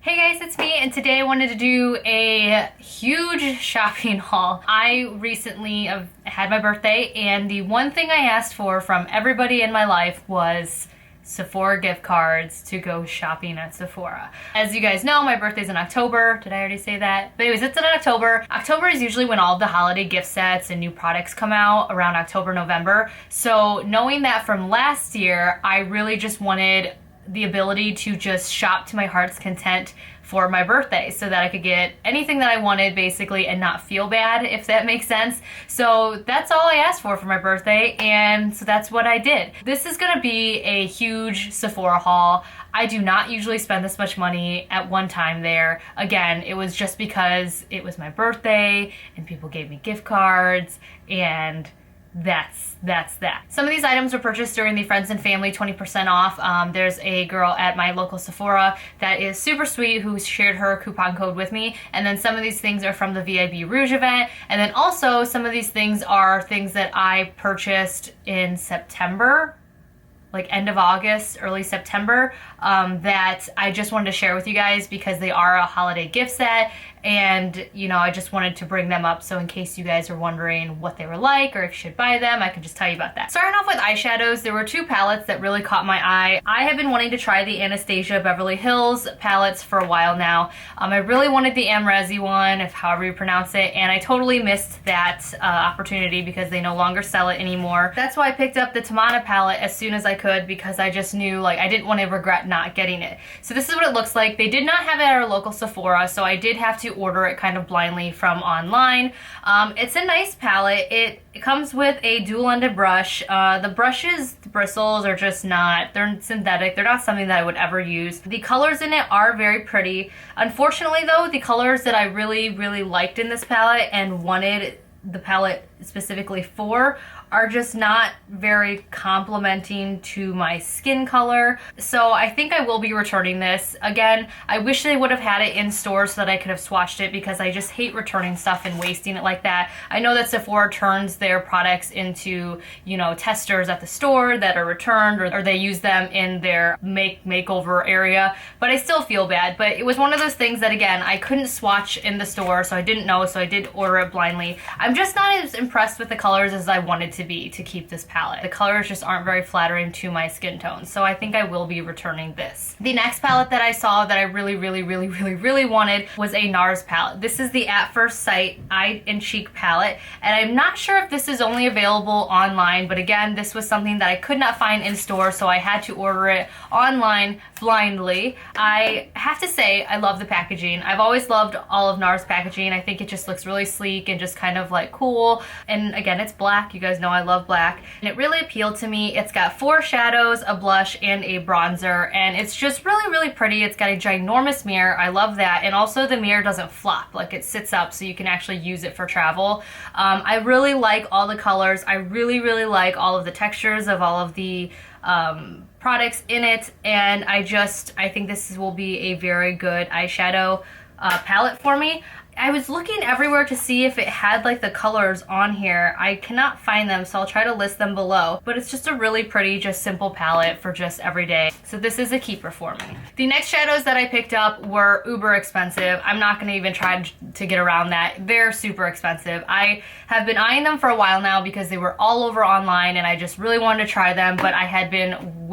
Hey guys, it's me, and today I wanted to do a huge shopping haul. I recently had my birthday, and the one thing I asked for from everybody in my life was Sephora gift cards to go shopping at Sephora. As you guys know, my birthday's in October. Did I already say that? But anyways, it's in October. October is usually when all of the holiday gift sets and new products come out, around October, November. So knowing that from last year, I really just wanted the ability to just shop to my heart's content for my birthday so that I could get anything that I wanted basically and not feel bad, if that makes sense. So that's all I asked for my birthday, and so that's what I did. This is gonna be a huge Sephora haul. I do not usually spend this much money at one time there. Again, it was just because it was my birthday and people gave me gift cards, and that's that. Some of these items were purchased during the Friends and Family 20% off. There's a girl at my local Sephora that is super sweet who shared her coupon code with me, and then some of these things are from the VIB Rouge event, and then also some of these things are things that I purchased in September, like end of August, early September, that I just wanted to share with you guys because they are a holiday gift set, and you know, I just wanted to bring them up so in case you guys are wondering what they were like or if you should buy them, I can just tell you about that. Starting off with eyeshadows, there were two palettes that really caught my eye. I have been wanting to try the Anastasia Beverly Hills palettes for a while now. I really wanted the Amrezi one, if however you pronounce it, and I totally missed that opportunity because they no longer sell it anymore. That's why I picked up the Tamana palette as soon as I could, because I just knew, like, I didn't want to regret not getting it. So this is what it looks like. They did not have it at our local Sephora, so I did have to order it kind of blindly from online. It's a nice palette. It comes with a dual-ended brush. The brush's bristles are just not, they're synthetic. They're not something that I would ever use. The colors in it are very pretty. Unfortunately though, the colors that I really liked in this palette and wanted the palette specifically for are just not very complimenting to my skin color. So I think I will be returning this. Again, I wish they would have had it in store so that I could have swatched it, because I just hate returning stuff and wasting it like that. I know that Sephora turns their products into, you know, testers at the store that are returned, or they use them in their makeover area, but I still feel bad. But it was one of those things that, again, I couldn't swatch in the store, so I didn't know, so I did order it blindly. I'm just not as impressed with the colors as I wanted to be to keep this palette. The colors just aren't very flattering to my skin tone, so I think I will be returning this. The next palette that I saw that I really wanted was a Nars palette. This is the At First Sight Eye and Cheek palette, and I'm not sure if this is only available online, but again, this was something that I could not find in store, so I had to order it online blindly. I have to say, I love the packaging. I've always loved all of Nars packaging. I think it just looks really sleek and just kind of like cool, and again, it's black. You guys know I love black, and it really appealed to me. It's got 4 shadows, a blush, and a bronzer, and it's just really pretty. It's got a ginormous mirror. I love that, and also the mirror doesn't flop, like it sits up so you can actually use it for travel. I really like all the colors. I really like all of the textures of all of the products in it, and I think this will be a very good eyeshadow palette for me. I was looking everywhere to see if it had like the colors on here. I cannot find them, so I'll try to list them below. But it's just a really pretty, just simple palette for just every day. So this is a keeper for me. The next shadows that I picked up were uber expensive. I'm not gonna even try to get around that. They're super expensive. I have been eyeing them for a while now because they were all over online and I just really wanted to try them, but I had been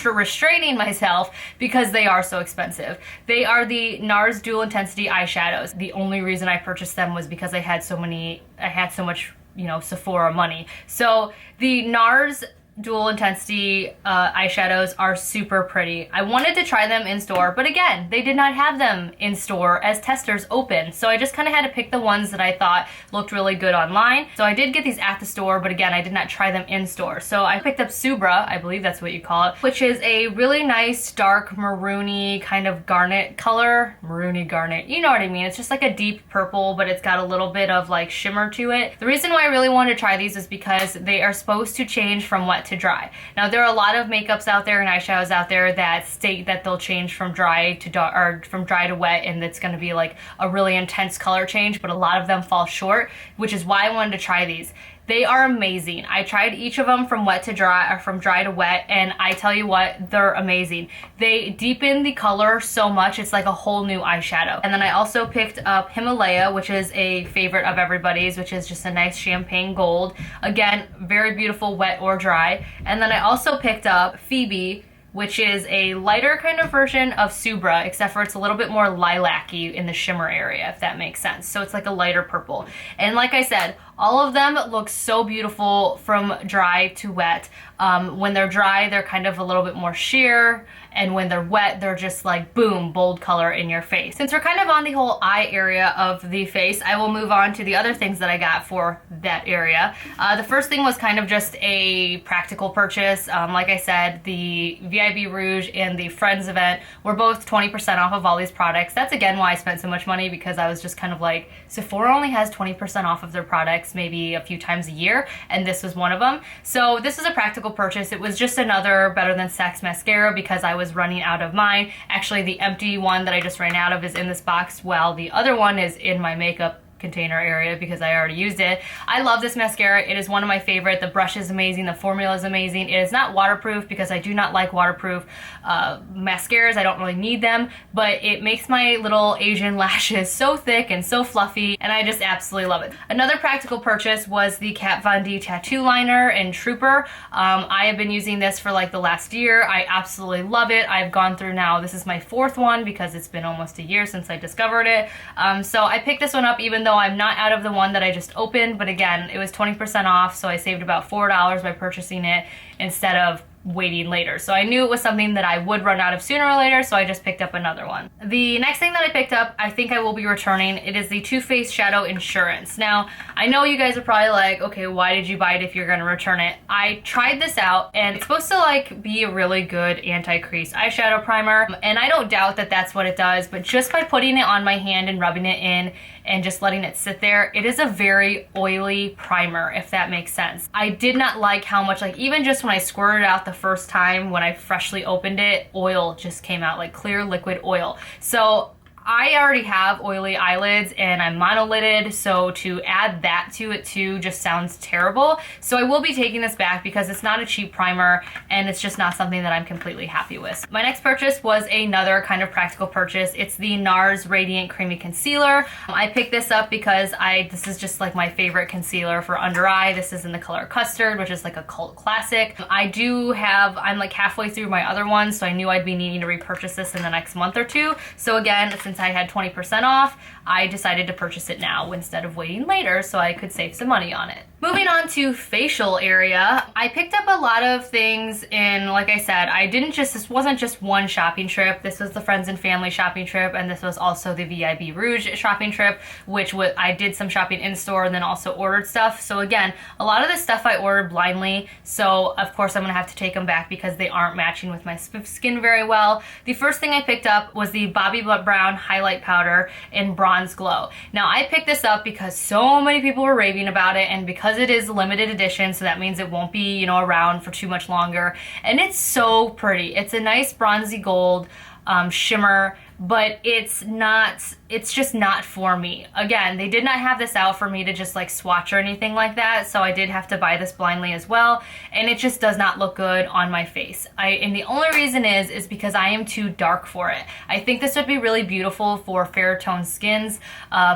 restraining myself because they are so expensive. They are the Nars Dual Intensity eyeshadows. The only reason I purchased them was because I had so much, you know, Sephora money. So the Nars Dual Intensity eyeshadows are super pretty. I wanted to try them in store, but again, they did not have them in store as testers open, so I just kind of had to pick the ones that I thought looked really good online. So I did get these at the store, but again, I did not try them in store. So I picked up Subra, I believe that's what you call it, which is a really nice dark maroony kind of garnet color. Maroony garnet, you know what I mean. It's just like a deep purple, but it's got a little bit of like shimmer to it. The reason why I really wanted to try these is because they are supposed to change from wet to dry. Now there are a lot of makeups out there and eyeshadows out there that state that they'll change from dry to dark, or from dry to wet, and it's going to be like a really intense color change, but a lot of them fall short, which is why I wanted to try these. They are amazing. I tried each of them from wet to dry, or from dry to wet, and I tell you what, they're amazing. They deepen the color so much, it's like a whole new eyeshadow. And then I also picked up Himalaya, which is a favorite of everybody's, which is just a nice champagne gold. Again, very beautiful wet or dry. And then I also picked up Phoebe, which is a lighter kind of version of Subra, except for it's a little bit more lilac-y in the shimmer area, if that makes sense. So it's like a lighter purple. And like I said, all of them look so beautiful from dry to wet. When they're dry, they're kind of a little bit more sheer, and when they're wet, they're just like, boom, bold color in your face. Since we're kind of on the whole eye area of the face, I will move on to the other things that I got for that area. The first thing was kind of just a practical purchase. Like I said, the VIB Rouge and the Friends event were both 20% off of all these products. That's again why I spent so much money, because I was just kind of like, Sephora only has 20% off of their products maybe a few times a year, and this was one of them. So this is a practical purchase. It was just another Better Than Sex mascara because I was running out of mine. Actually, the empty one that I just ran out of is in this box, while the other one is in my makeup container area because I already used it. I love this mascara. It is one of my favorite. The brush is amazing. The formula is amazing. It is not waterproof because I do not like waterproof mascaras. I don't really need them, but it makes my little Asian lashes so thick and so fluffy, and I just absolutely love it. Another practical purchase was the Kat Von D tattoo liner in Trooper. I have been using this for like the last year. I absolutely love it. I've gone through now, this is my fourth one because it's been almost a year since I discovered it. So I picked this one up even though I'm not out of the one that I just opened, but again, it was 20% off, so I saved about $4 by purchasing it instead of waiting later. So I knew it was something that I would run out of sooner or later, so I just picked up another one. The next thing that I picked up, I think I will be returning. It is the Too Faced Shadow Insurance. Now, I know you guys are probably like, okay, why did you buy it if you're gonna return it? I tried this out, and it's supposed to like be a really good anti-crease eyeshadow primer, and I don't doubt that that's what it does, but just by putting it on my hand and rubbing it in and just letting it sit there, it is a very oily primer, if that makes sense. I did not like how much, like even just when I squirted out the first time when I freshly opened it, oil just came out, like clear liquid oil. So I already have oily eyelids and I'm monolidded, so to add that to it too just sounds terrible. So I will be taking this back because it's not a cheap primer and it's just not something that I'm completely happy with. My next purchase was another kind of practical purchase. It's the Nars Radiant Creamy Concealer. I picked this up because this is just like my favorite concealer for under eye. This is in the color Custard, which is like a cult classic. I'm like halfway through my other one, so I knew I'd be needing to repurchase this in the next month or two. So again, since I had 20% off, I decided to purchase it now instead of waiting later so I could save some money on it. Moving on to facial area, I picked up a lot of things in, like I said, this wasn't just one shopping trip. This was the friends and family shopping trip, and this was also the VIB Rouge shopping trip, which I did some shopping in store and then also ordered stuff. So again, a lot of this stuff I ordered blindly, so of course I'm gonna have to take them back because they aren't matching with my skin very well. The first thing I picked up was the Bobbi Brown Highlight Powder in Bronze Glow. Now I picked this up because so many people were raving about it, and because it is limited edition, so that means it won't be, around for too much longer. And it's so pretty. It's a nice bronzy gold shimmer, but it's just not for me. Again, they did not have this out for me to just like swatch or anything like that, so I did have to buy this blindly as well, and it just does not look good on my face. And the only reason is because I am too dark for it. I think this would be really beautiful for fair toned skins.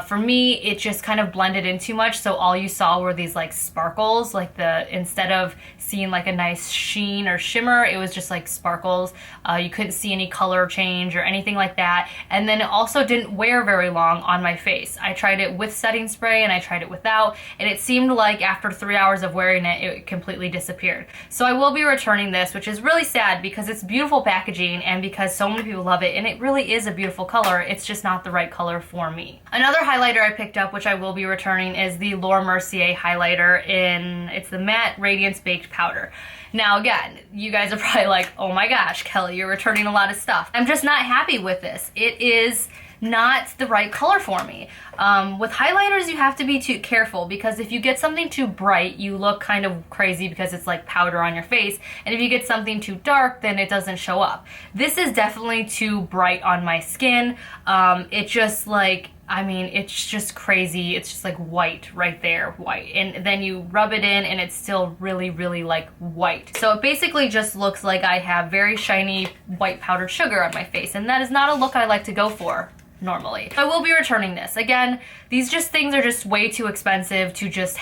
For me, it just kind of blended in too much, so all you saw were these like sparkles, instead of seeing like a nice sheen or shimmer, it was just like sparkles. You couldn't see any color change or anything like that. And then it also didn't wear very long on my face. I tried it with setting spray and I tried it without, and it seemed like after 3 hours of wearing it, it completely disappeared. So I will be returning this, which is really sad because it's beautiful packaging and because so many people love it, and it really is a beautiful color. It's just not the right color for me. Another highlighter I picked up, which I will be returning, is the Laura Mercier highlighter it's the Matte Radiance Baked Powder. Now again, you guys are probably like, oh my gosh, Kelly, you're returning a lot of stuff. I'm just not happy with this. It is not the right color for me. With highlighters, you have to be too careful because if you get something too bright, you look kind of crazy because it's like powder on your face. And if you get something too dark, then it doesn't show up. This is definitely too bright on my skin. It just like, I mean, it's just crazy. It's just like white right there, white. And then you rub it in and it's still really, really like white. So it basically just looks like I have very shiny white powdered sugar on my face. And that is not a look I like to go for normally. I will be returning this. Again, these things are just way too expensive to just to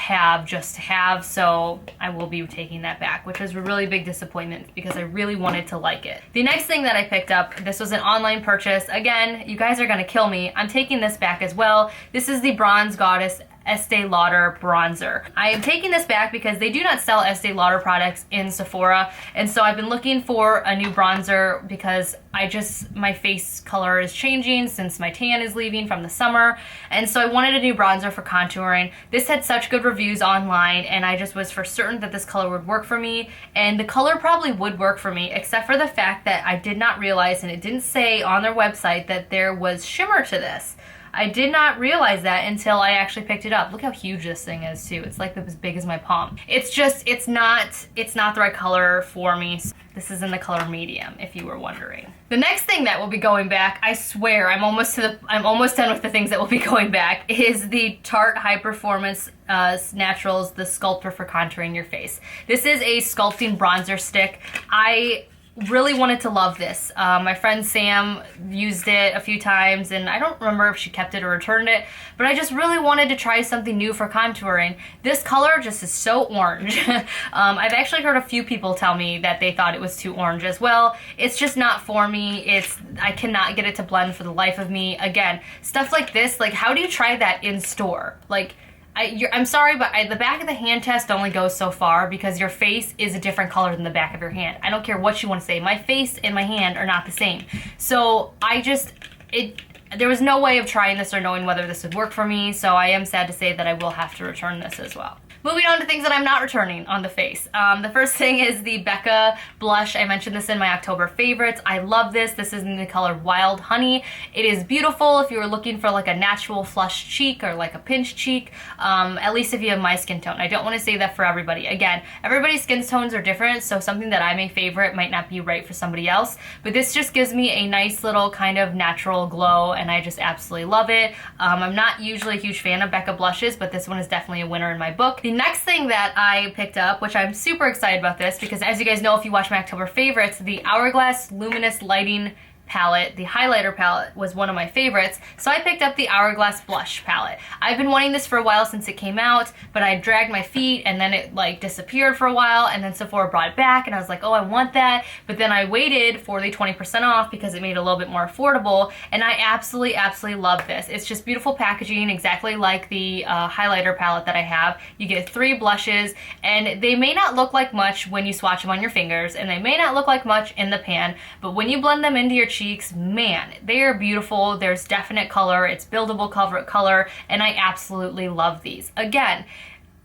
have, so I will be taking that back, which was a really big disappointment because I really wanted to like it. The next thing that I picked up, this was an online purchase. Again, you guys are gonna kill me. I'm taking this back as well. This is the Bronze Goddess Estee Lauder bronzer. I am taking this back because they do not sell Estee Lauder products in Sephora, and so I've been looking for a new bronzer because my face color is changing since my tan is leaving from the summer, and so I wanted a new bronzer for contouring. This had such good reviews online, and I just was for certain that this color would work for me, and the color probably would work for me, except for the fact that I did not realize, and it didn't say on their website, that there was shimmer to this. I did not realize that until I actually picked it up. Look how huge this thing is too. It's like as big as my palm. It's just, it's not the right color for me. This is in the color medium, if you were wondering. The next thing that will be going back, I swear, I'm almost done with the things that will be going back, is the Tarte High Performance Naturals, the Sculptor for Contouring Your Face. This is a sculpting bronzer stick. I really wanted to love this. My friend Sam used it a few times and I don't remember if she kept it or returned it, but I just really wanted to try something new for contouring. This color just is so orange. I've actually heard a few people tell me that they thought it was too orange as well. It's just not for me. I cannot get it to blend for the life of me. Again, stuff like this, like how do you try that in store? Like, I'm sorry, but the back of the hand test only goes so far because your face is a different color than the back of your hand. I don't care what you want to say. My face and my hand are not the same. So there was no way of trying this or knowing whether this would work for me, so I am sad to say that I will have to return this as well. Moving on to things that I'm not returning on the face. The first thing is the Becca blush. I mentioned this in my October favorites. I love this. This is in the color Wild Honey. It is beautiful if you were looking for like a natural flush cheek or like a pinch cheek, at least if you have my skin tone. I don't want to say that for everybody. Again, everybody's skin tones are different, so something that I may favorite might not be right for somebody else, but this just gives me a nice little kind of natural glow, and I just absolutely love it. I'm not usually a huge fan of Becca blushes, but this one is definitely a winner in my book. The next thing that I picked up, which I'm super excited about this, because as you guys know if you watch my October favorites, the Hourglass Luminous Lighting palette, the highlighter palette, was one of my favorites, so I picked up the Hourglass blush palette. I've been wanting this for a while since it came out, but I dragged my feet and then it like disappeared for a while, and then Sephora brought it back and I was like, oh, I want that, but then I waited for the 20% off because it made it a little bit more affordable, and I absolutely love this. It's just beautiful packaging, exactly like the highlighter palette that I have. You get 3 blushes, and they may not look like much when you swatch them on your fingers, and they may not look like much in the pan, but when you blend them into your cheeks, man, they are beautiful. There's definite color, it's buildable color, and I absolutely love these. Again,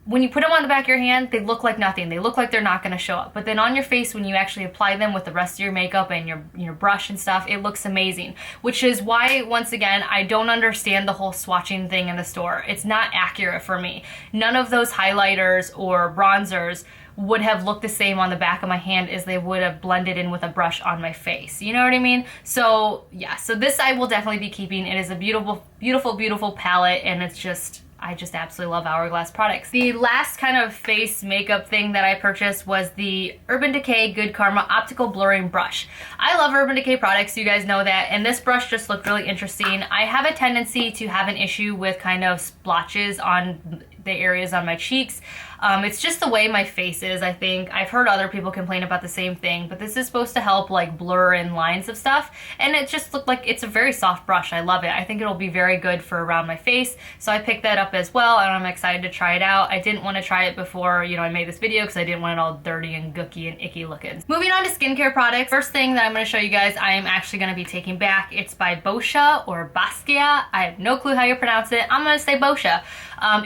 when you put them on the back of your hand, they look like nothing. They look like they're not going to show up. But then on your face, when you actually apply them with the rest of your makeup and your brush and stuff, it looks amazing. Which is why, once again, I don't understand the whole swatching thing in the store. It's not accurate for me. None of those highlighters or bronzers would have looked the same on the back of my hand as they would have blended in with a brush on my face. You know what I mean? So yeah, so this I will definitely be keeping. It is a beautiful palette, and it's just, I just absolutely love Hourglass products. The last kind of face makeup thing that I purchased was the Urban Decay Good Karma Optical Blurring Brush. I love Urban Decay products, you guys know that, and this brush just looked really interesting. I have a tendency to have an issue with kind of splotches on the areas on my cheeks. It's just the way my face is, I think. I've heard other people complain about the same thing, but this is supposed to help like blur in lines of stuff, and it just looked like it's a very soft brush. I love it. I think it'll be very good for around my face, so I picked that up as well, and I'm excited to try it out. I didn't want to try it before, you know, I made this video because I didn't want it all dirty and gooky and icky looking. Moving on to skincare products. First thing that I'm going to show you guys, I am actually going to be taking back. It's by Boscia or Basquiat. I have no clue how you pronounce it. I'm going to say Boscia.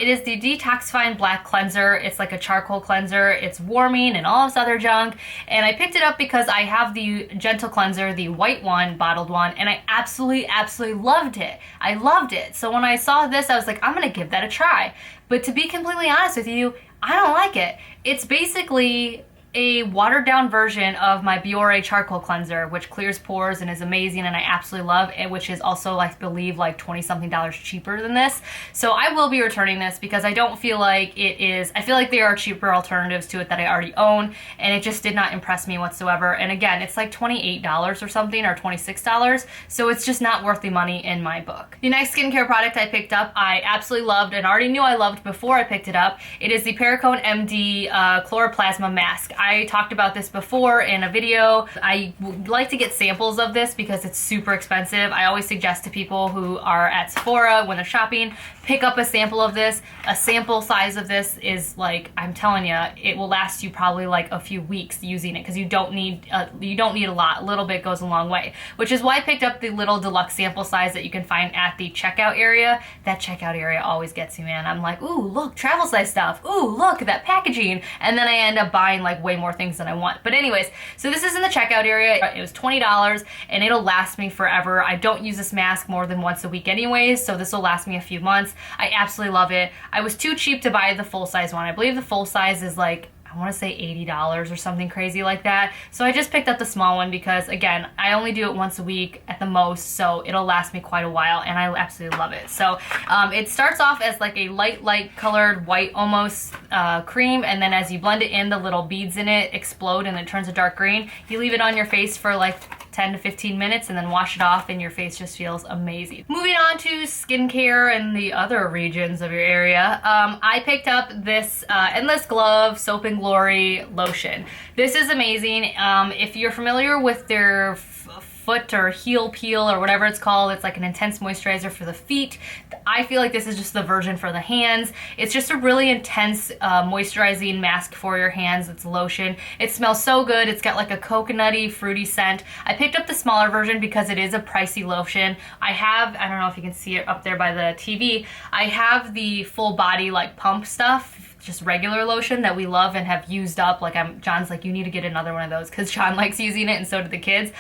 It is the detoxifying black cleanser. It's like a charcoal cleanser. It's warming and all this other junk. And I picked it up because I have the gentle cleanser, the white one, bottled one, and I absolutely loved it. I loved it. So when I saw this, I was like, I'm gonna give that a try. But to be completely honest with you, I don't like it. It's basically a watered down version of my Pore charcoal cleanser, which clears pores and is amazing and I absolutely love it, which is also, I believe, like $20-something cheaper than this. So I will be returning this because I don't feel like it is, I feel like there are cheaper alternatives to it that I already own, and it just did not impress me whatsoever. And again, it's like $28 or something, or $26, so it's just not worth the money in my book. The next skincare product I picked up, I absolutely loved and already knew I loved before I picked it up. It is the Perfume MD Chloroplasma Mask. I talked about this before in a video. I would like to get samples of this because it's super expensive. I always suggest to people who are at Sephora when they're shopping, pick up a sample of this. A sample size of this is like, I'm telling you, it will last you probably like a few weeks using it because you don't need a lot. A little bit goes a long way, which is why I picked up the little deluxe sample size that you can find at the checkout area. That checkout area always gets me, man. I'm like, ooh, look, travel size stuff. Ooh, look at that packaging. And then I end up buying like way more things than I want. But anyways, so this is in the checkout area. It was $20 and it'll last me forever. I don't use this mask more than once a week anyways, so this will last me a few months. I absolutely love it. I was too cheap to buy the full size one. I believe the full size is like, I want to say $80 or something crazy like that. So I just picked up the small one because, again, I only do it once a week at the most, so it'll last me quite a while, and I absolutely love it. So it starts off as like a light colored white almost cream, and then as you blend it in, the little beads in it explode and it turns a dark green. You leave it on your face for like 10 to 15 minutes and then wash it off and your face just feels amazing. Moving on to skincare and the other regions of your area, I picked up this Endless Glove Soap and Glory lotion. This is amazing. If you're familiar with their foot or heel peel or whatever it's called, it's like an intense moisturizer for the feet. I feel like this is just the version for the hands. It's just a really intense moisturizing mask for your hands. It's lotion. It smells so good. It's got like a coconutty, fruity scent. I picked up the smaller version because it is a pricey lotion. I don't know if you can see it up there by the TV. I have the full body like pump stuff, just regular lotion that we love and have used up. Like John's like, you need to get another one of those because John likes using it and so do the kids.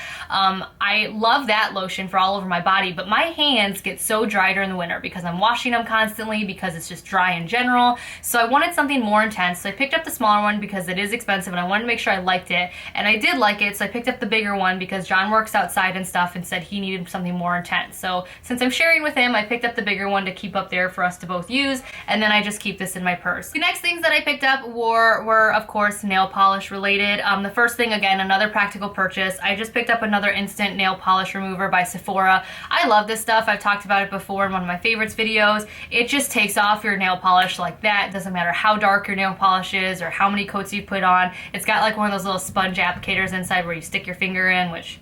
I love that lotion for all over my body, but my hands get so dry during the winter because I'm washing them constantly because it's just dry in general. So I wanted something more intense. So I picked up the smaller one because it is expensive and I wanted to make sure I liked it. And I did like it, so I picked up the bigger one because John works outside and stuff and said he needed something more intense. So since I'm sharing with him, I picked up the bigger one to keep up there for us to both use, and then I just keep this in my purse. The next things that I picked up were of course nail polish related. The first thing, again, another practical purchase. I just picked up another instant nail polish remover by Sephora. I love this stuff. I've talked about it before in one of my favorites videos. It just takes off your nail polish like that. It doesn't matter how dark your nail polish is or how many coats you put on. It's got like one of those little sponge applicators inside where you stick your finger in, which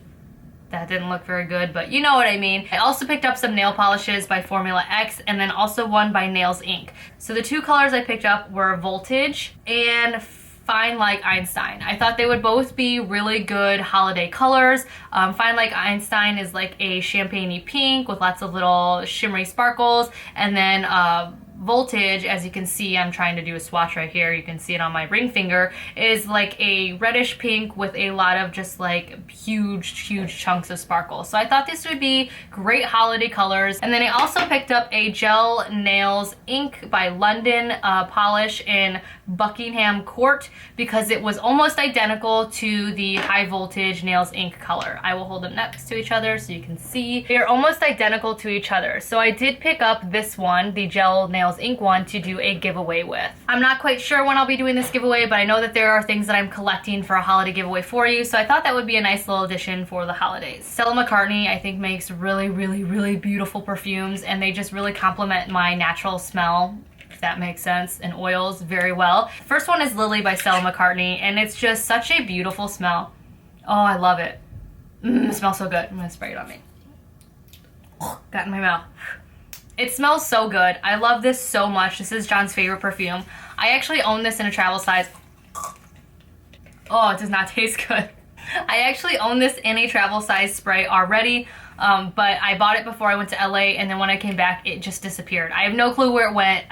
that didn't look very good, but you know what I mean. I also picked up some nail polishes by Formula X and then also one by Nails Inc. So the two colors I picked up were Voltage and Fine Like Einstein. I thought they would both be really good holiday colors. Fine Like Einstein is like a champagne-y pink with lots of little shimmery sparkles, and then Voltage, as you can see, I'm trying to do a swatch right here, you can see it on my ring finger, is like a reddish pink with a lot of just like huge chunks of sparkle. So I thought this would be great holiday colors. And then I also picked up a Gel Nails Ink by London polish in Buckingham Court because it was almost identical to the High Voltage Nails Ink color. I will hold them next to each other so you can see. They are almost identical to each other. So I did pick up this one, the Gel Nails Ink one, to do a giveaway with. I'm not quite sure when I'll be doing this giveaway, but I know that there are things that I'm collecting for a holiday giveaway for you, so I thought that would be a nice little addition for the holidays. Stella McCartney, I think, makes really beautiful perfumes, and they just really complement my natural smell, if that makes sense, and oils very well. The first one is Lily by Stella McCartney, and it's just such a beautiful smell. Oh, I love it. It smells so good. I'm gonna spray it on me. Got in my mouth. It smells so good. I love this so much. This is John's favorite perfume. I actually own this in a travel size. Oh, it does not taste good. I actually own this in a travel size spray already. but I bought it before I went to LA, and then when I came back, it just disappeared. I have no clue where it went.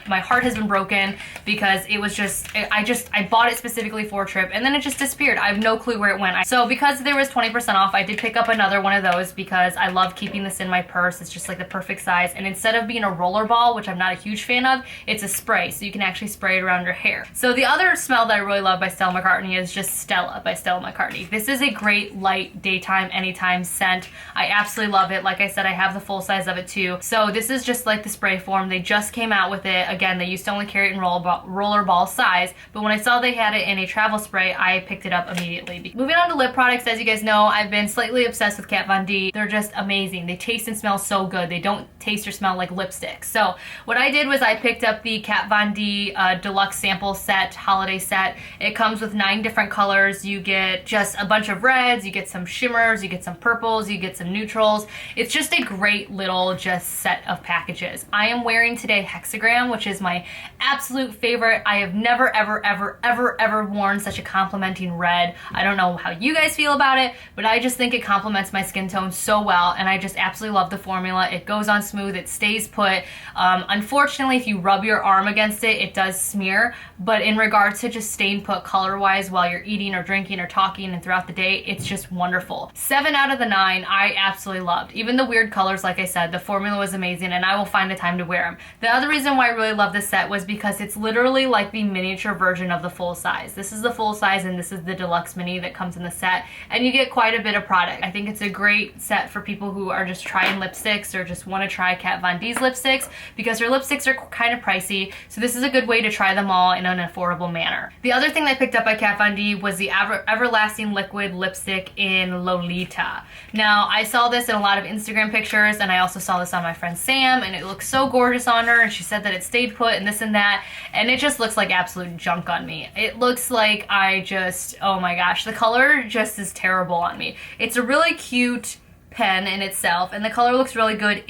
My heart has been broken because it was just, I bought it specifically for a trip, and then it just disappeared. I have no clue where it went. So because there was 20% off, I did pick up another one of those because I love keeping this in my purse. It's just like the perfect size, and instead of being a roller ball, which I'm not a huge fan of, it's a spray, so you can actually spray it around your hair. So the other smell that I really love by Stella McCartney is just Stella by Stella McCartney. This is a great light daytime anytime scent. I absolutely love it. Like I said, I have the full size of it too. So this is just like the spray form. They just came out with it. Again, they used to only carry it in roller ball size, but when I saw they had it in a travel spray, I picked it up immediately. Moving on to lip products, as you guys know, I've been slightly obsessed with Kat Von D. They're just amazing. They taste and smell so good. They don't taste or smell like lipstick. So what I did was I picked up the Kat Von D deluxe sample set, holiday set. It comes with 9 different colors. You get just a bunch of reds, you get some shimmers, you get some purples, you get some neutrals. It's just a great little just set of packages. I am wearing today Hexagram, which is my absolute favorite. I have never, ever, ever, ever, ever worn such a complimenting red. I don't know how you guys feel about it, but I just think it complements my skin tone so well, and I just absolutely love the formula. It goes on smooth, it stays put. Unfortunately, if you rub your arm against it, it does smear, but in regards to just staying put color-wise while you're eating or drinking or talking and throughout the day, it's just wonderful. 7 out of the 9 I absolutely loved. Even the weird colors, like I said, the formula was amazing, and I will find a time to wear them. The other reason why I really love this set was because it's literally like the miniature version of the full size. This is the full size, and this is the deluxe mini that comes in the set, and you get quite a bit of product. I think it's a great set for people who are just trying lipsticks or just want to try Kat Von D's lipsticks, because her lipsticks are kind of pricey, so this is a good way to try them all in an affordable manner. The other thing that I picked up by Kat Von D was the Everlasting Liquid Lipstick in Lolita. Now, I saw this in a lot of Instagram pictures, and I also saw this on my friend Sam, and it looks so gorgeous on her, and she said that it stayed put and this and that, and it just looks like absolute junk on me. It looks like oh my gosh, the color just is terrible on me. It's a really cute pen in itself, and the color looks really good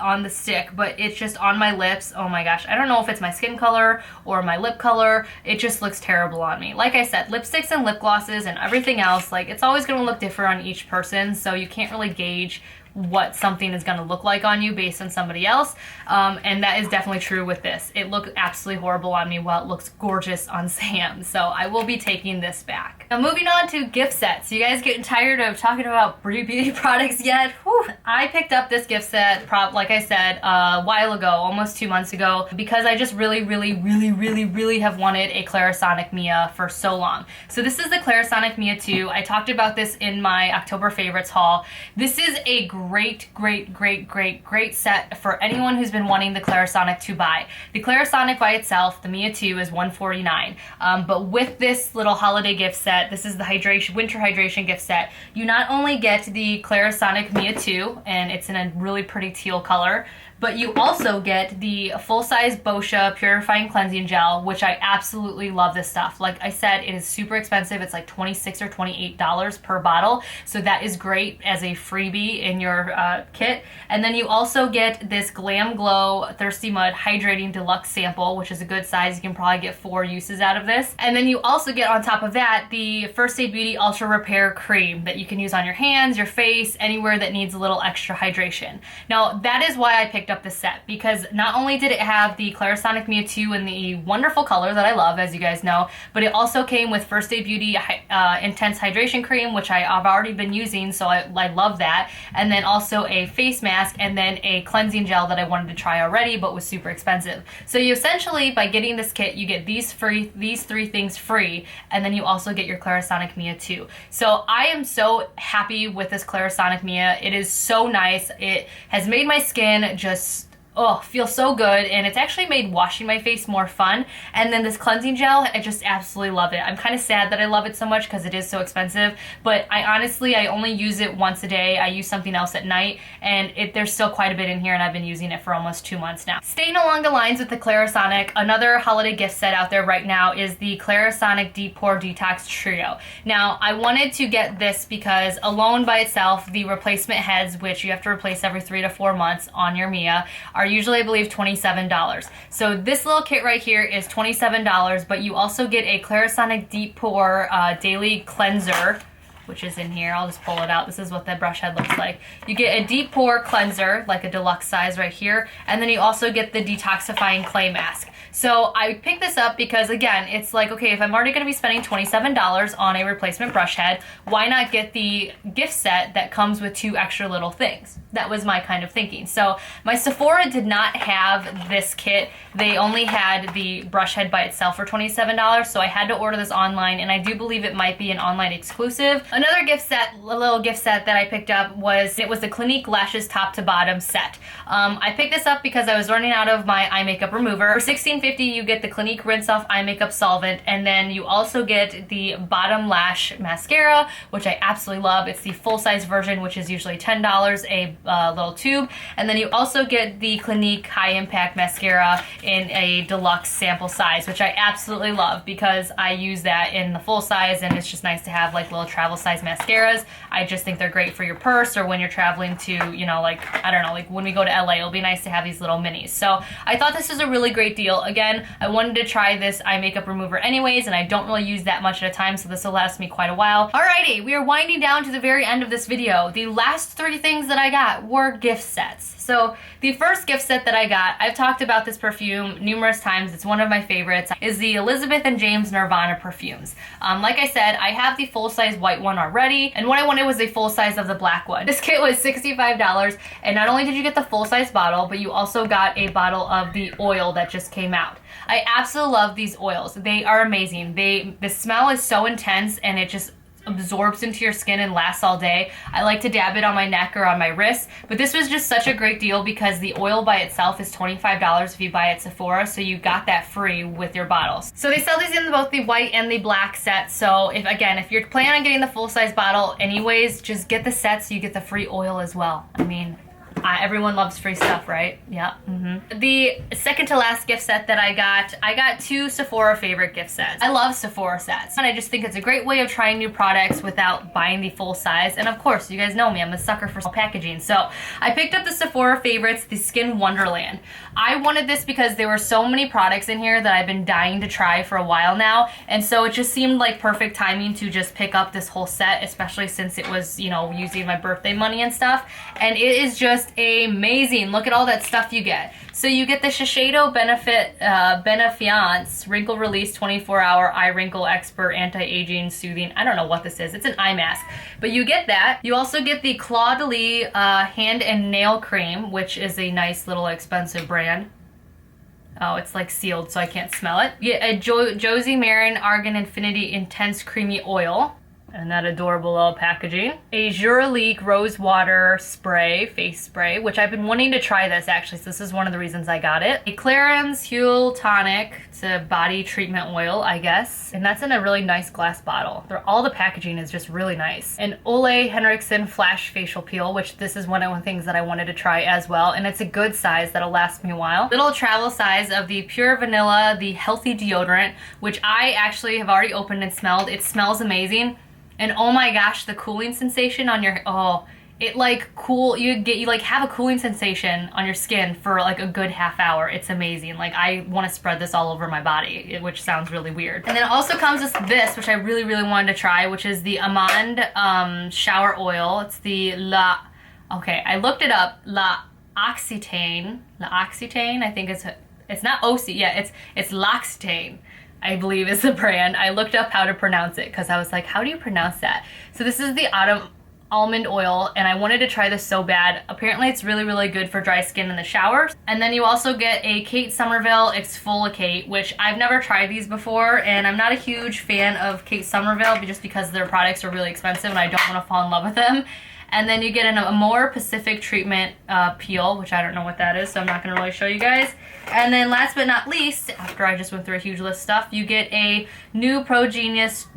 on the stick, but it's just on my lips. Oh my gosh, I don't know if it's my skin color or my lip color. It just looks terrible on me. Like I said, lipsticks and lip glosses and everything else, like, it's always going to look different on each person, so you can't really gauge what something is going to look like on you based on somebody else, and that is definitely true with this. It looked absolutely horrible on me while it looks gorgeous on Sam, so I will be taking this back. Now, moving on to gift sets. You guys getting tired of talking about beauty products yet? Whew. I picked up this gift set, like I said, a while ago, almost 2 months ago, because I just really have wanted a Clarisonic Mia for so long. So this is the Clarisonic Mia 2. I talked about this in my October favorites haul. This is a great set for anyone who's been wanting the Clarisonic to buy. The Clarisonic by itself, the Mia 2, is $149, but with this little holiday gift set, this is the winter hydration gift set, you not only get the Clarisonic Mia 2, and it's in a really pretty teal color, but you also get the full-size Boscia Purifying Cleansing Gel, which I absolutely love this stuff. Like I said, it is super expensive. It's like $26 or $28 per bottle, so that is great as a freebie in your kit. And then you also get this Glam Glow Thirsty Mud Hydrating Deluxe Sample, which is a good size. You can probably get 4 uses out of this. And then you also get, on top of that, the First Aid Beauty Ultra Repair Cream that you can use on your hands, your face, anywhere that needs a little extra hydration. Now, that is why I picked up this set, because not only did it have the Clarisonic Mia 2 in the wonderful color that I love, as you guys know, but it also came with First Aid Beauty Intense Hydration Cream, which I've already been using, so I love that, and then also a face mask, and then a cleansing gel that I wanted to try already but was super expensive. So you essentially, by getting this kit, you get these 3 things free, and then you also get your Clarisonic Mia 2. So I am so happy with this Clarisonic Mia. It is so nice. It has made my skin just feels so good, and it's actually made washing my face more fun. And then this cleansing gel, I just absolutely love it. I'm kind of sad that I love it so much because it is so expensive, but I only use it once a day. I use something else at night, and there's still quite a bit in here, and I've been using it for almost 2 months now. Staying along the lines with the Clarisonic, another holiday gift set out there right now is the Clarisonic Deep Pore Detox Trio. Now, I wanted to get this because alone by itself, the replacement heads, which you have to replace every 3 to 4 months on your Mia, are usually, I believe, $27. So this little kit right here is $27, but you also get a Clarisonic Deep Pore Daily Cleanser, which is in here. I'll just pull it out. This is what the brush head looks like. You get a deep pore cleanser, like a deluxe size right here, and then you also get the detoxifying clay mask. So I picked this up because, again, it's like, okay, if I'm already going to be spending $27 on a replacement brush head, why not get the gift set that comes with 2 extra little things? That was my kind of thinking. So my Sephora did not have this kit. They only had the brush head by itself for $27, so I had to order this online, and I do believe it might be an online exclusive. Another gift set, a little gift set that I picked up was the Clinique Lashes top to bottom set. I picked this up because I was running out of my eye makeup remover. For $16.50 you get the Clinique Rinse Off Eye Makeup Solvent, and then you also get the bottom lash mascara, which I absolutely love. It's the full-size version, which is usually $10 a little tube, and then you also get the Clinique High Impact Mascara in a deluxe sample size, which I absolutely love because I use that in the full size, and it's just nice to have like little travel size mascaras. I just think they're great for your purse, or when you're traveling to, you know, like, I don't know, like when we go to LA, it'll be nice to have these little minis. So I thought this was a really great deal. Again, I wanted to try this eye makeup remover anyways, and I don't really use that much at a time, so this will last me quite a while. Alrighty, we are winding down to the very end of this video. The last 3 things that I got were gift sets. So the first gift set that I got, I've talked about this perfume numerous times, it's one of my favorites, is the Elizabeth and James Nirvana perfumes. Like I said, I have the full-size white one already, and what I wanted was a full size of the black one. This kit was $65, and not only did you get the full-size bottle, but you also got a bottle of the oil that just came out. I absolutely love these oils. They are amazing. The smell is so intense, and it just absorbs into your skin and lasts all day. I like to dab it on my neck or on my wrist, but this was just such a great deal because the oil by itself is $25 if you buy at Sephora, so you got that free with your bottles. So they sell these in both the white and the black set, so if you're planning on getting the full-size bottle anyways, just get the set so you get the free oil as well. I mean, everyone loves free stuff, right? Yeah. The second to last gift set that I got 2 Sephora favorite gift sets. I love Sephora sets, and I just think it's a great way of trying new products without buying the full size. And of course, you guys know me, I'm a sucker for packaging. So I picked up the Sephora favorites, the Skin Wonderland. I wanted this because there were so many products in here that I've been dying to try for a while now, and so it just seemed like perfect timing to just pick up this whole set, especially since it was, you know, using my birthday money and stuff. And it is just amazing. Look at all that stuff you get. So you get the Shiseido Benefiance Wrinkle Release 24-hour Eye Wrinkle Expert Anti-Aging Soothing. I don't know what this is. It's an eye mask. But you get that. You also get the Claw de Lis Hand and Nail Cream, which is a nice little expensive brand. Oh, it's like sealed, so I can't smell it. You get a Josie Marin Argan Infinity Intense Creamy Oil. And that adorable little packaging. A Juralique Rose Water Spray, face spray, which I've been wanting to try this actually, so this is one of the reasons I got it. A Clarins Huile Tonic, it's a body treatment oil, I guess. And that's in a really nice glass bottle. All the packaging is just really nice. An Ole Henriksen Flash Facial Peel, which this is one of the things that I wanted to try as well, and it's a good size that'll last me a while. Little travel size of the Pure Vanilla, the Healthy Deodorant, which I actually have already opened and smelled. It smells amazing. And oh my gosh, the cooling sensation on your, it like you like have a cooling sensation on your skin for like a good half hour. It's amazing. Like I want to spread this all over my body, which sounds really weird. And then it also comes with this, which I really, really wanted to try, which is the Amande shower oil. It's the I looked it up, L'Occitane, I think it's not OC, yeah, it's L'Occitane, I believe is the brand. I looked up how to pronounce it because I was like, how do you pronounce that? So this is the almond oil, and I wanted to try this so bad. Apparently it's really, really good for dry skin in the shower. And then you also get a Kate Somerville Exfoliate, which I've never tried these before, and I'm not a huge fan of Kate Somerville just because their products are really expensive and I don't want to fall in love with them. And then you get an Amore Pacific Treatment Peel, which I don't know what that is, so I'm not going to really show you guys. And then last but not least, after I just went through a huge list of stuff, you get a Nude Pro Genius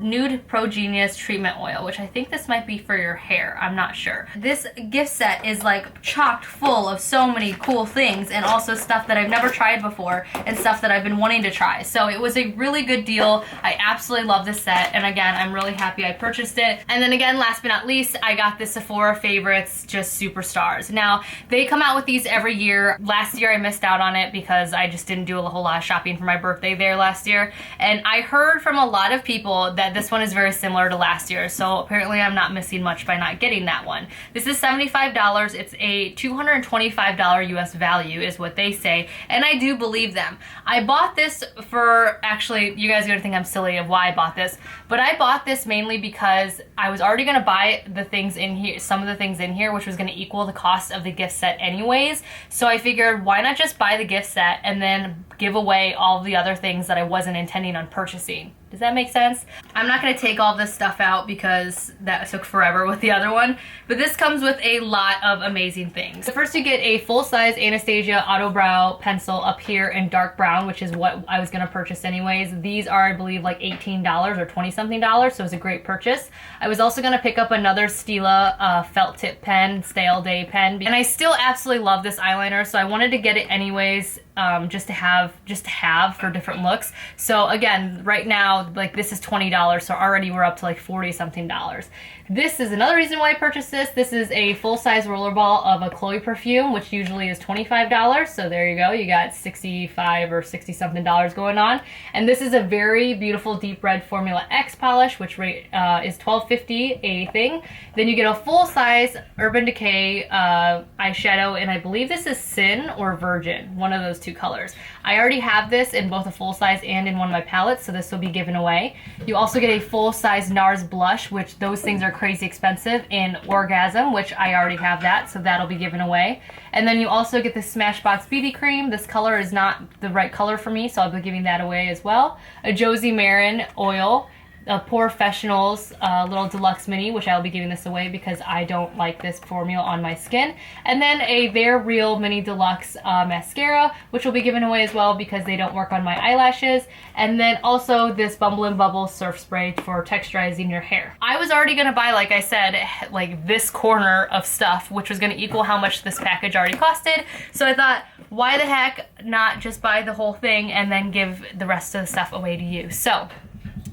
Treatment Oil, which I think this might be for your hair. I'm not sure. This gift set is like chocked full of so many cool things, and also stuff that I've never tried before and stuff that I've been wanting to try. So it was a really good deal. I absolutely love this set, and again, I'm really happy I purchased it. And then again, last but not least, I got this Sephora Sephora Favorites, just superstars. Now, they come out with these every year. Last year I missed out on it because I just didn't do a whole lot of shopping for my birthday there last year. And I heard from a lot of people that this one is very similar to last year. So apparently I'm not missing much by not getting that one. This is $75. It's a $225 US value is what they say. And I do believe them. I bought this for, actually, you guys are gonna think I'm silly of why I bought this, but I bought this mainly because I was already gonna buy the things in here, some of the things in here, which was gonna equal the cost of the gift set anyways. So I figured, why not just buy the gift set and then give away all the other things that I wasn't intending on purchasing. Does that make sense? I'm not gonna take all this stuff out because that took forever with the other one, but this comes with a lot of amazing things. So first you get a full-size Anastasia Auto Brow pencil up here in dark brown, which is what I was gonna purchase anyways. These are, I believe, like $18 or 20-something dollars, so it's a great purchase. I was also gonna pick up another Stila felt tip pen, Stay All Day pen, and I still absolutely love this eyeliner, so I wanted to get it anyways, just to have for different looks. So again, right now, like this is $20, so already we're up to like 40-something dollars. This is another reason why I purchased this. This is a full-size rollerball of a Chloe perfume, which usually is $25. So there you go, you got 65 or 60-something dollars going on. And this is a very beautiful deep red Formula X polish, which is $12.50 a thing. Then you get a full-size Urban Decay eyeshadow, and I believe this is Sin or Virgin, one of those two colors. I already have this in both a full-size and in one of my palettes, so this will be given away. You also get a full-size Nars blush, which those things are crazy expensive, in Orgasm, which I already have that, so that'll be given away. And then you also get the Smashbox BB cream. This color is not the right color for me, so I'll be giving that away as well. A Josie Marin oil, a Pore Professionals little deluxe mini, which I'll be giving this away because I don't like this formula on my skin. And then a They're Real mini deluxe mascara, which will be given away as well because they don't work on my eyelashes. And then also this Bumble and Bubble surf spray for texturizing your hair. I was already gonna buy, like I said, like this corner of stuff, which was gonna equal how much this package already costed. So I thought, why the heck not just buy the whole thing and then give the rest of the stuff away to you? So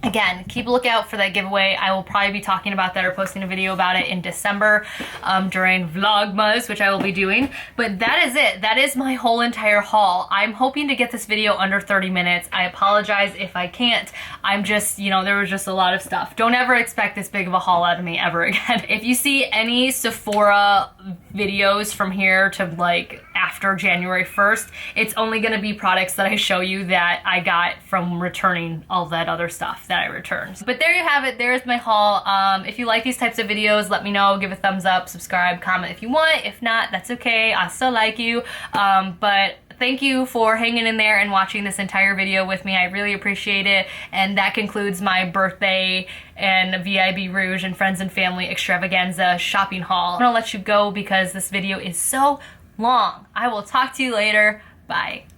again, keep a lookout for that giveaway. I will probably be talking about that or posting a video about it in December during Vlogmas, which I will be doing. But that is it. That is my whole entire haul. I'm hoping to get this video under 30 minutes. I apologize if I can't. I'm just, you know, there was just a lot of stuff. Don't ever expect this big of a haul out of me ever again. If you see any Sephora videos from here to like after January 1st, it's only gonna be products that I show you that I got from returning all that other stuff that I returned. But there you have it. There's my haul. If you like these types of videos, let me know. Give a thumbs up, subscribe, comment if you want. If not, that's okay. I still like you. But thank you for hanging in there and watching this entire video with me. I really appreciate it. And that concludes my birthday and VIB Rouge and friends and family extravaganza shopping haul. I'm gonna let you go because this video is so long. I will talk to you later. Bye.